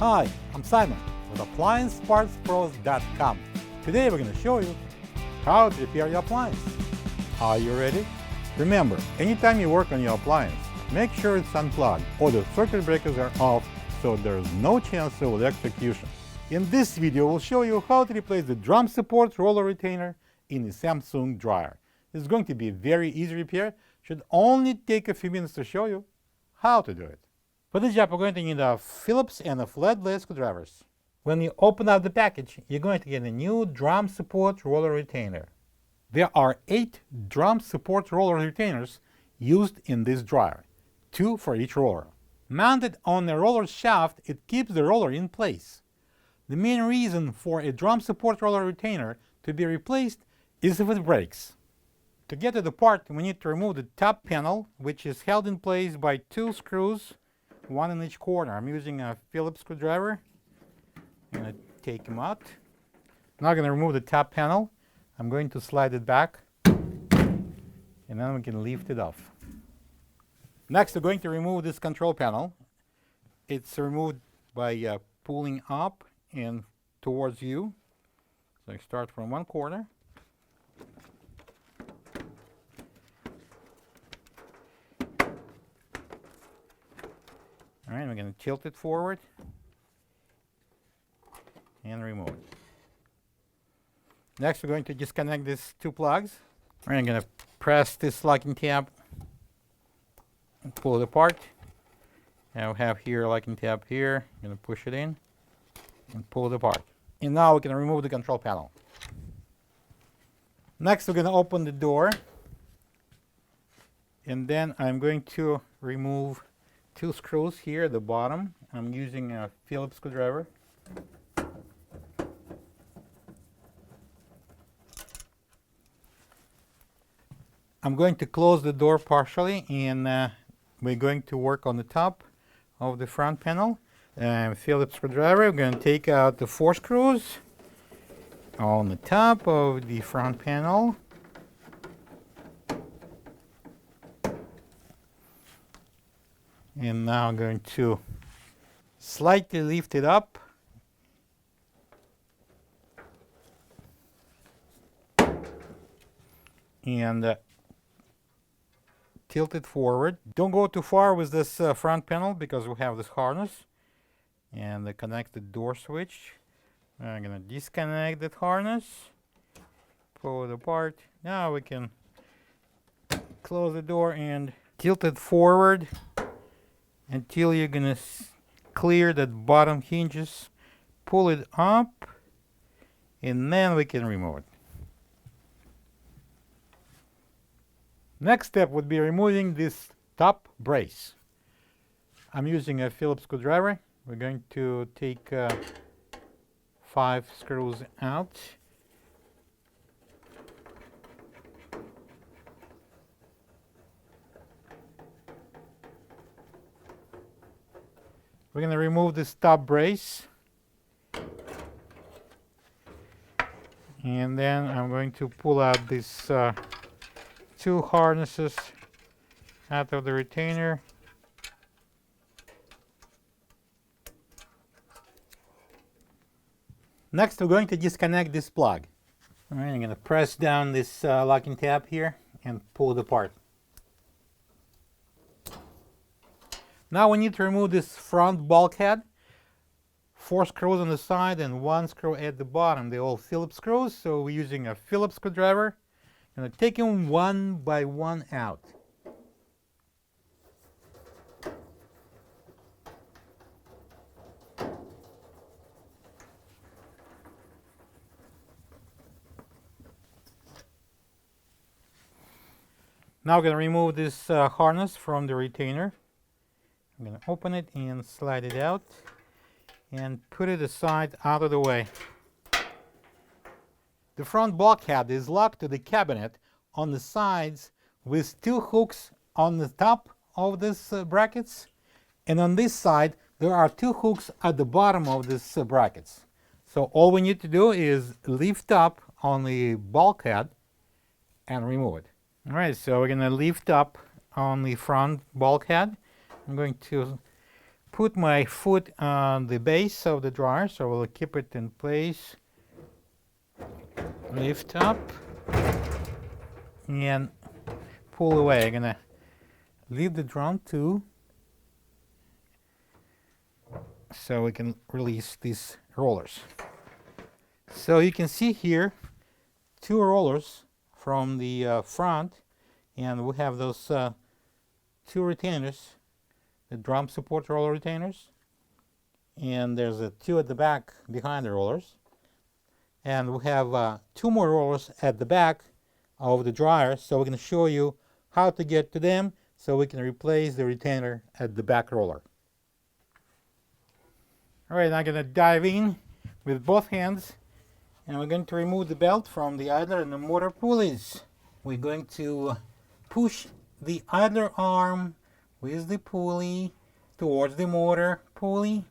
Hi, I'm Simon with AppliancePartsPros.com. Today we're going to show you how to repair your appliance. Are you ready? Remember, anytime you work on your appliance, make sure it's unplugged or the circuit breakers are off so there's no chance of electrocution. In this video, we'll show you how to replace the drum support roller retainer in the Samsung dryer. It's going to be a very easy repair. Should only take a few minutes to show you how to do it. For this job, we're going to need a Phillips and a flathead screwdrivers. When you open up the package, you're going to get a new drum support roller retainer. There are 8 drum support roller retainers used in this dryer, 2 for each roller. Mounted on the roller shaft, it keeps the roller in place. The main reason for a drum support roller retainer to be replaced is if it breaks. To get to the part, we need to remove the top panel, which is held in place by 2 screws, 1 in each corner. I'm using a Phillips screwdriver. I'm going to take them out. Now I'm going to remove the top panel. I'm going to slide it back, and then we can lift it off. Next, we're going to remove this control panel. It's removed by pulling up and towards you. So I start from one corner. All right, we're going to tilt it forward and remove it. Next, we're going to disconnect these 2 plugs. I'm going to press this locking tab and pull it apart. Now we have here a locking tab here. I'm going to push it in and pull it apart. And now we can remove the control panel. Next, we're going to open the door. And then I'm going to remove 2 screws here at the bottom. I'm using a Phillips screwdriver. I'm going to close the door partially, and we're going to work on the top of the front panel. Phillips screwdriver, I'm going to take out the 4 screws on the top of the front panel. And now I'm going to slightly lift it up. And tilt it forward. Don't go too far with this front panel because we have this harness and the connected door switch. I'm going to disconnect that harness, pull it apart. Now we can close the door and tilt it forward until you're going to clear that bottom hinges. Pull it up, and then we can remove it. Next step would be removing this top brace. I'm using a Phillips screwdriver. We're going to take 5 screws out. We're going to remove this top brace. And then I'm going to pull out these 2 harnesses out of the retainer. Next, we're going to disconnect this plug. All right, I'm going to press down this locking tab here and pull it apart. Now we need to remove this front bulkhead. 4 screws on the side and 1 screw at the bottom. They're all Phillips screws, so we're using a Phillips screwdriver. I'm going to take them one by one out. Now we're going to remove this harness from the retainer. I'm going to open it and slide it out and put it aside out of the way. The front bulkhead is locked to the cabinet on the sides with 2 hooks on the top of these brackets, and on this side there are 2 hooks at the bottom of these brackets. So all we need to do is lift up on the bulkhead and remove it. All right, so we're going to lift up on the front bulkhead. I'm going to put my foot on the base of the dryer, so we'll keep it in place. Lift up and pull away. I'm gonna leave the drum too, so we can release these rollers. So you can see here 2 rollers from the front, and we have those 2 retainers, the drum support roller retainers, and there's 2 at the back behind the rollers, and we have 2 more rollers at the back of the dryer, so we're going to show you how to get to them so we can replace the retainer at the back roller. Alright, I'm going to dive in with both hands, and we're going to remove the belt from the idler and the motor pulleys. We're going to push the idler arm with the pulley towards the motor pulley,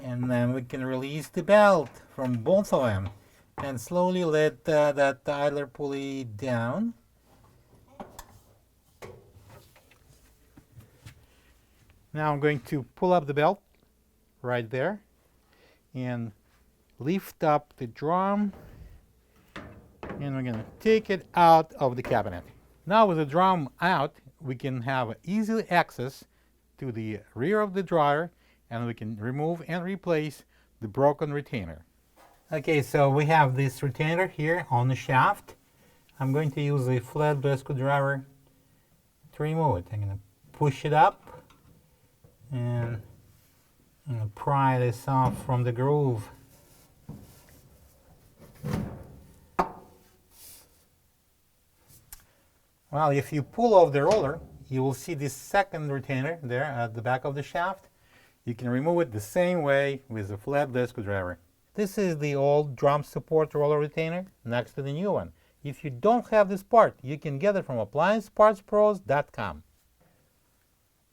and then we can release the belt from both of them and slowly let that idler pulley down. Now I'm going to pull up the belt right there and lift up the drum, and we're going to take it out of the cabinet. Now with the drum out, we can have easy access to the rear of the dryer, and we can remove and replace the broken retainer. Okay, so we have this retainer here on the shaft. I'm going to use a flathead screwdriver to remove it. I'm going to push it up and I'm going to pry this off from the groove. Well, if you pull off the roller, you will see this second retainer there at the back of the shaft. You can remove it the same way with a flathead screwdriver. This is the old drum support roller retainer next to the new one. If you don't have this part, you can get it from appliancepartspros.com.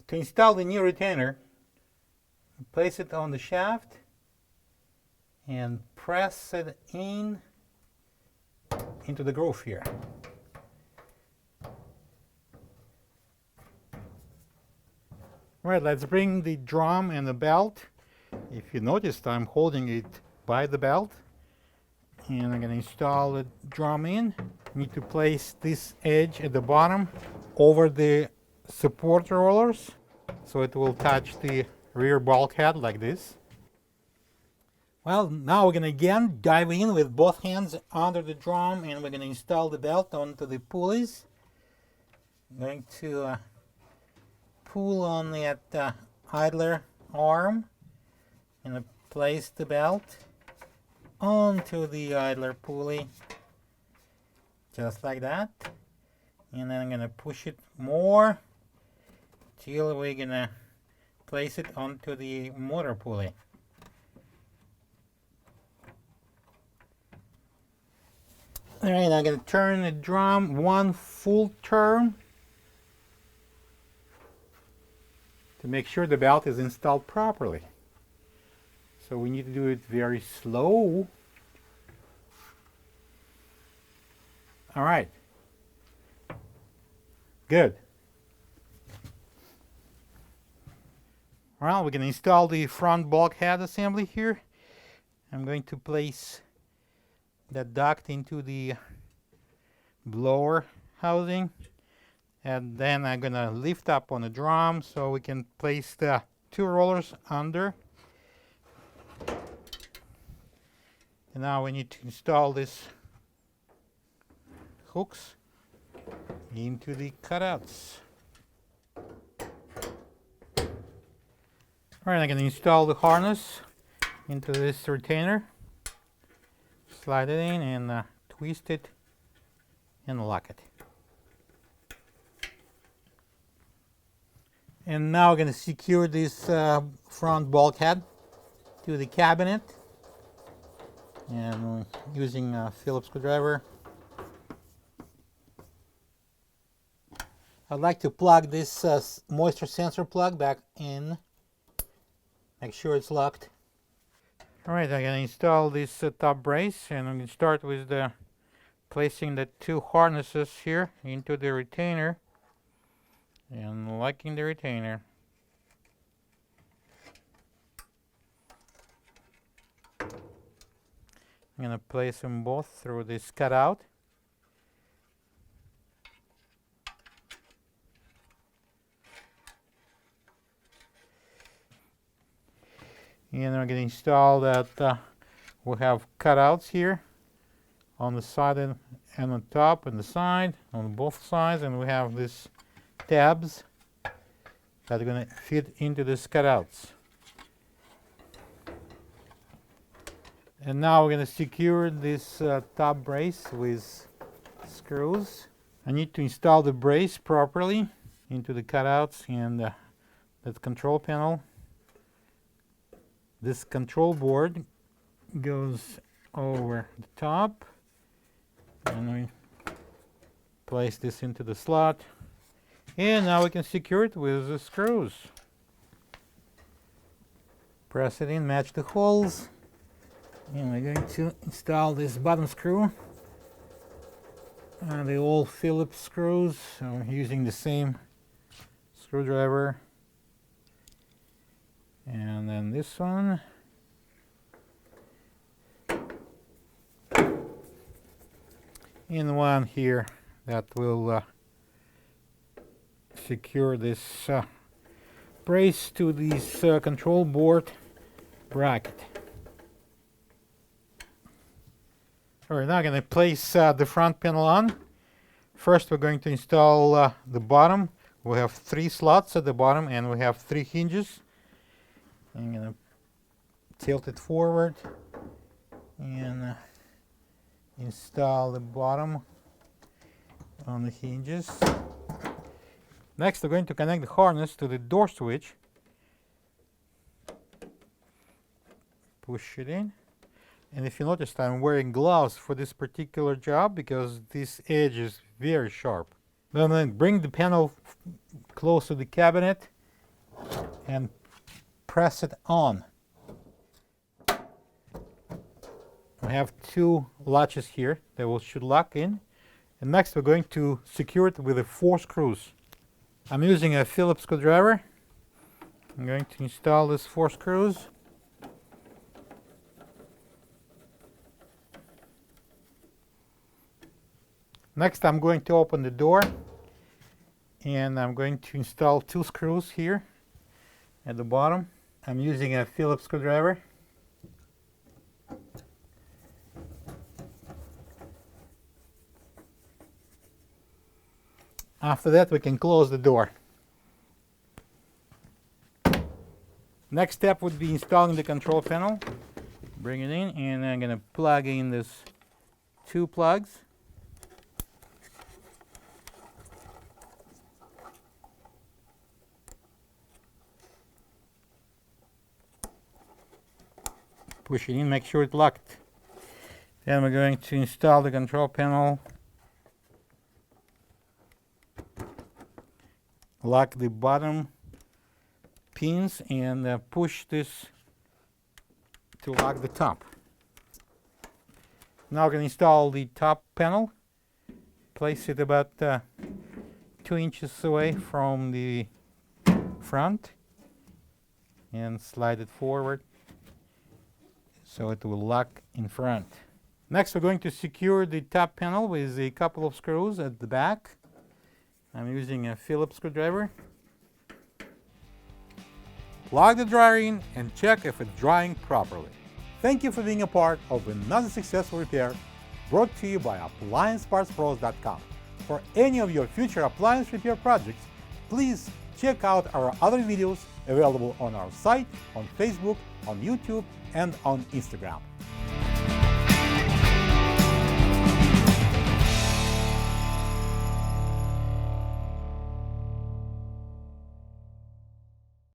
To install the new retainer, place it on the shaft and press it into the groove here. Alright, let's bring the drum and the belt. If you noticed, I'm holding it by the belt, and I'm going to install the drum in. Need to place this edge at the bottom over the support rollers so it will touch the rear bulkhead like this. Well, now we're going to again dive in with both hands under the drum, and we're going to install the belt onto the pulleys. I'm going to pull on that idler arm and place the belt onto the idler pulley, just like that. And then I'm going to push it more till we're going to place it onto the motor pulley. Alright, I'm going to turn the drum 1 full turn to make sure the belt is installed properly. So we need to do it very slow. All right. Good. Well, we can install the front bulkhead assembly here. I'm going to place the duct into the blower housing, and then I'm going to lift up on the drum so we can place the 2 rollers under. And now we need to install these hooks into the cutouts. Alright, I'm going to install the harness into this retainer. Slide it in and twist it and lock it. And now we're going to secure this front bulkhead to the cabinet, and using a Phillips screwdriver. I'd like to plug this moisture sensor plug back in. Make sure it's locked. Alright, I'm going to install this top brace, and I'm going to start with placing the 2 harnesses here into the retainer and locking the retainer. I'm going to place them both through this cutout. And we're going to install that we have cutouts here on the side and on top and the side, on both sides, and we have these tabs that are going to fit into these cutouts. And now we're going to secure this top brace with screws. I need to install the brace properly into the cutouts and that control panel. This control board goes over the top, and we place this into the slot, and now we can secure it with the screws. Press it in, match the holes, and we're going to install this bottom screw. They're all Phillips screws, so we're using the same screwdriver. And then this one. And one here that will secure this brace to this control board bracket. We're now going to place the front panel on. First, we're going to install the bottom. We have 3 slots at the bottom, and we have 3 hinges. I'm going to tilt it forward and install the bottom on the hinges. Next, we're going to connect the harness to the door switch. Push it in. And if you noticed, I'm wearing gloves for this particular job because this edge is very sharp. Then bring the panel close to the cabinet and press it on. We have 2 latches here that should lock in. And next we're going to secure it with 4 screws. I'm using a Phillips screwdriver. I'm going to install these 4 screws. Next I'm going to open the door, and I'm going to install 2 screws here at the bottom. I'm using a Phillips screwdriver. After that, we can close the door. Next step would be installing the control panel. Bring it in, and I'm going to plug in these 2 plugs. Push it in, make sure it's locked. Then we're going to install the control panel. Lock the bottom pins and push this to lock the top. Now we're going to install the top panel. Place it about 2 inches away from the front and slide it forward so it will lock in front. Next, we're going to secure the top panel with a couple of screws at the back. I'm using a Phillips screwdriver. Plug the dryer in and check if it's drying properly. Thank you for being a part of another successful repair brought to you by AppliancePartsPros.com. For any of your future appliance repair projects, please check out our other videos available on our site, on Facebook, on YouTube, and on Instagram.